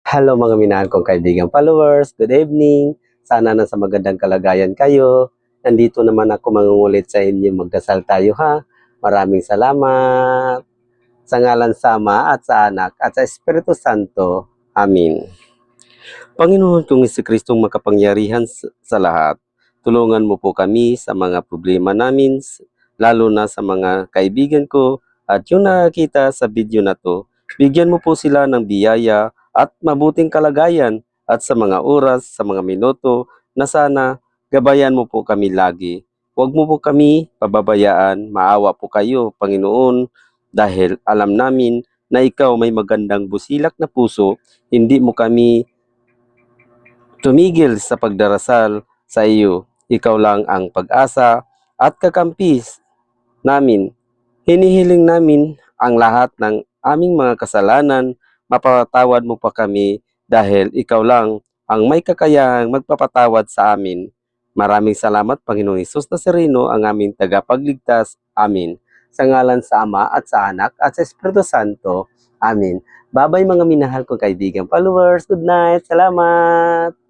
Hello mga minahal kong kaibigang followers, good evening. Sana nasa magandang kalagayan kayo. Nandito naman ako mangungulit sa inyo, magdasal tayo ha. Maraming salamat. Sa ngalan sa Ama at sa Anak at sa Espiritu Santo. Amin. Panginoon kong Kristong makapangyarihan sa lahat, tulungan mo po kami sa mga problema namin, lalo na sa mga kaibigan ko at yung nakakita sa video na to. Bigyan mo po sila ng biyaya at mabuting kalagayan at sa mga oras, sa mga minuto na sana gabayan mo po kami lagi. Huwag mo po kami pababayaan, maawa po kayo, Panginoon, dahil alam namin na ikaw may magandang busilak na puso, hindi mo kami tumigil sa pagdarasal sa iyo. Ikaw lang ang pag-asa at kakampis namin. Hinihiling namin ang lahat ng aming mga kasalanan, mapapatawad mo pa kami dahil ikaw lang ang may kakayahang magpapatawad sa amin. Maraming salamat, Panginoong Hesus Nazareno, ang aming tagapagligtas. Amin. Sa ngalan sa Ama at sa Anak at sa Espiritu Santo. Amin. Babay mga minahal kong kaibigan followers. Good night. Salamat.